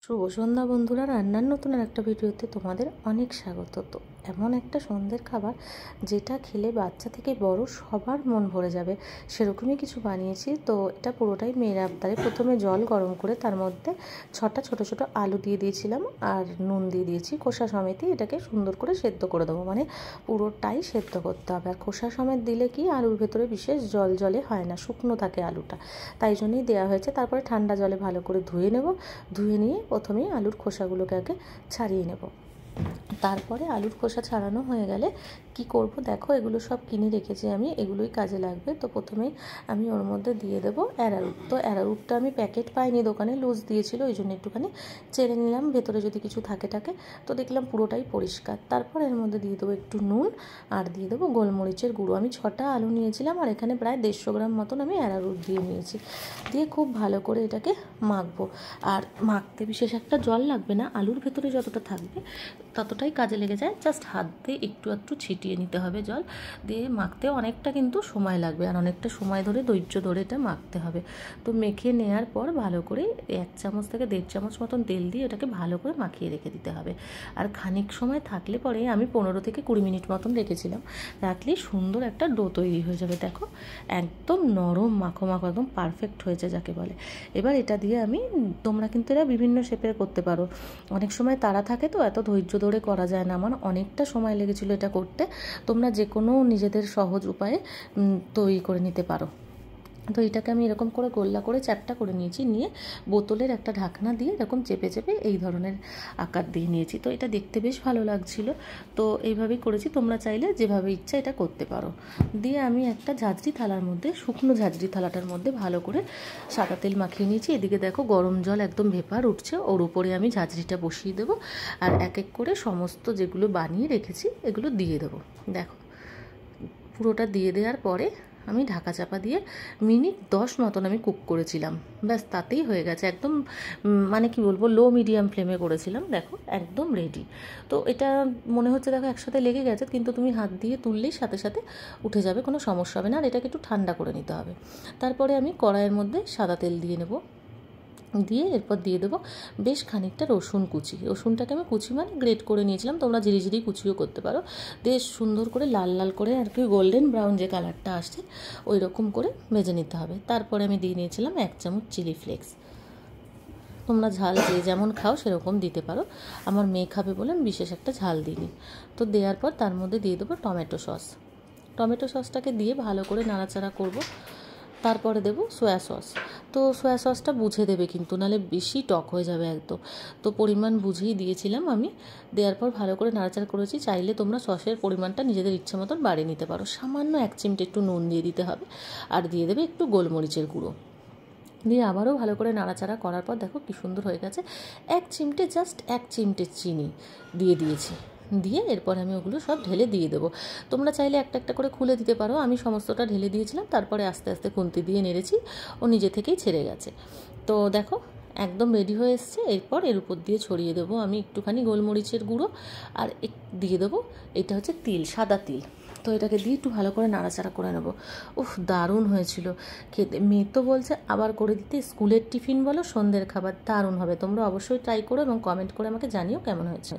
শুভ সন্ধ্যা বন্ধুরা, রান্নার নতুন একটা ভিডিওতে তোমাদের অনেক স্বাগত। তো এমন একটা সন্ধ্যের খাবার যেটা খেলে বাচ্চা থেকে বড় সবার মন ভরে যাবে, সেরকমই কিছু বানিয়েছি। তো এটা পুরোটাই মেয়ের আবদারে। প্রথমে জল গরম করে তার মধ্যে 6টা ছোট ছোট আলু দিয়ে দিয়েছিলাম আর নুন দিয়ে দিয়েছি খোসা সমেতই। এটাকে সুন্দর করে সেদ্ধ করে দেবো, মানে পুরোটাই সেদ্ধ করতে হবে। আর খোসা সমেত দিলে কি আলুর ভেতরে বিশেষ জল জলে হয় না, শুকনো থাকে আলুটা, তাই জন্যই দেওয়া হয়েছে। তারপরে ঠান্ডা জলে ভালো করে ধুয়ে নেব। ধুয়ে নিয়ে প্রথমেই আলুর খোসাগুলোকে আগে ছাড়িয়ে নেব। তারপরে আলুর খোসা ছাড়ানো হয়ে গেলে কি করব দেখো, এগুলো সব কিনে রেখেছি আমি, এগুলোই কাজে লাগবে। তো প্রথমেই আমি ওর মধ্যে দিয়ে দেবো অ্যারারুট। তো অ্যারারুটটা আমি প্যাকেট পাইনি, দোকানে লুজ দিয়েছিল, ওই জন্য একটুখানি চেড়ে নিলাম, ভেতরে যদি কিছু থাকে তো দেখলাম পুরোটাই পরিষ্কার। তারপর এর মধ্যে দিয়ে দেবো একটু নুন আর দিয়ে দেবো গোলমরিচের গুঁড়ো। আমি 6টা আলু নিয়েছিলাম আর এখানে প্রায় 150 গ্রাম মতন আমি অ্যারারুট দিয়ে নিয়েছি। দিয়ে খুব ভালো করে এটাকে মাখবো। আর মাখতে বিশেষ একটা জল লাগবে না, আলুর ভেতরে যতটা থাকবে ততটাই কাজে লেগে যায়। জাস্ট হাত দিয়ে একটু একটু ছিটিয়ে নিতে হবে জল দিয়ে। মাখতে অনেকটা কিন্তু সময় লাগবে আর অনেকটা সময় ধরে ধৈর্য ধরে এটা মাখতে হবে। তো মেখে নেওয়ার পর ভালো করে 1 চামচ থেকে 1.5 চামচ মতন তেল দিয়ে এটাকে ভালো করে মাখিয়ে রেখে দিতে হবে। আর খানিক সময় থাকলে পরে আমি 15 থেকে 20 মিনিট মতন রেখেছিলাম, রাখলেই সুন্দর একটা ডো তৈরি হয়ে যাবে। দেখো একদম নরম মাখো মাখো, একদম পারফেক্ট হয়েছে যাকে বলে। এবার এটা দিয়ে আমি, তোমরা কিন্তু এরা বিভিন্ন শেপের করতে পারো। অনেক সময় তারা থাকে তো এত ধৈর্য ধরে করা যায় না, আমার অনেকটা সময় লেগেছিলো এটা করতে। তোমরা যে কোনো নিজেদের সহজ উপায়ে তৈরি করে নিতে পারো। তো এটাকে আমি এরকম করে গোল্লা করে চ্যাপটা করে নিয়েছি, নিয়ে বোতলের একটা ঢাকনা দিয়ে এরকম চেপে চেপে এই ধরনের আকার দিয়ে নিয়েছি। তো এটা দেখতে বেশ ভালো লাগছিল, তো এইভাবেই করেছি। তোমরা চাইলে যেভাবে ইচ্ছা এটা করতে পারো। দিয়ে আমি একটা ঝাঁঝরি থালার মধ্যে, শুকনো ঝাঁঝরি থালাটার মধ্যে ভালো করে সাদা তেল মাখিয়ে নিয়েছি। এদিকে দেখো গরম জল একদম ভেপার উঠছে, ওর উপরে আমি ঝাঁঝরিটা বসিয়ে দেবো আর এক এক করে সমস্ত যেগুলো বানিয়ে রেখেছি এগুলো দিয়ে দেবো। দেখো পুরোটা দিয়ে দেওয়ার পরে আমি ঢাকা চাপা দিয়ে মিনিট 10 মতন আমি কুক করেছিলাম, ব্যাস তাতেই হয়ে গেছে। একদম মানে কি বলবো, লো মিডিয়াম ফ্লেমে করেছিলাম। দেখো একদম রেডি। তো এটা মনে হচ্ছে দেখো একসাথে লেগে গেছে, কিন্তু তুমি হাত দিয়ে তুললেই সাথে সাথে উঠে যাবে, কোনো সমস্যা হবে না। আর এটাকে একটু ঠান্ডা করে নিতে হবে। তারপরে আমি কড়াইয়ের মধ্যে সাদা তেল দিয়ে নেব, দিয়ে এরপর দিয়ে দেবো বেশ খানিকটা রসুন কুচি। রসুনটাকে আমি কুচি মানে গ্রেট করে নিয়েছিলাম, তোমরা ঝিরি কুচিও করতে পারো। বেশ সুন্দর করে লাল লাল করে আর কি গোল্ডেন ব্রাউন যে কালারটা আসছে ওই রকম করে ভেজে নিতে হবে। তারপরে আমি দিয়ে নিয়েছিলাম 1 চামচ চিলি ফ্লেক্স। তোমরা ঝাল যে যেমন খাও সেরকম দিতে পারো, আমার মেয়ে খাবে বলে আমি বিশেষ একটা ঝাল দিইনি। তো দেওয়ার পর তার মধ্যে দিয়ে দেবো টমেটো সস। টমেটো সসটাকে দিয়ে ভালো করে নাড়াচাড়া করব। তারপরে দেবো সয়া সস। তো সয়া সসটা বুঝে দেবে কিন্তু, নাহলে বেশি টক হয়ে যাবে একদম। তো পরিমাণ বুঝেই দিয়েছিলাম আমি। দেওয়ার পর ভালো করে নাড়াচাড়া করেছি। চাইলে তোমরা সসের পরিমাণটা নিজেদের ইচ্ছে মতন বাড়িয়ে নিতে পারো। সামান্য 1 চিমটে একটু নুন দিয়ে দিতে হবে আর দিয়ে দেবে একটু গোলমরিচের গুঁড়ো। দিয়ে আবারও ভালো করে নাড়াচাড়া করার পর দেখো কী সুন্দর হয়ে গেছে। 1 চিমটে, জাস্ট 1 চিমটে চিনি দিয়ে দিয়েছি। দিয়ে এরপর আমি ওগুলো সব ঢেলে দিয়ে দেবো। তোমরা চাইলে একটা একটা করে খুলে দিতে পারো, আমি সমস্তটা ঢেলে দিয়েছিলাম। তারপরে আস্তে আস্তে খুন্তি দিয়ে নেড়েছি, ও নিজে থেকেই ছেড়ে গেছে। তো দেখো একদম রেডি হয়ে এসছে। এরপর এর উপর দিয়ে ছড়িয়ে দেবো আমি একটুখানি গোলমরিচের গুঁড়ো আর দিয়ে দেবো, এটা হচ্ছে তিল, সাদা তিল। তো এটাকে দিয়ে একটু ভালো করে নাড়াচাড়া করে নেবো। উফ, দারুণ হয়েছিল খেতে। মেয়ে তো বলছে আবার করে দিতে, স্কুলের টিফিন বলো সন্ধ্যের খাবার দারুণ হবে। তোমরা অবশ্যই ট্রাই করো এবং কমেন্ট করে আমাকে জানিও কেমন হয়েছে।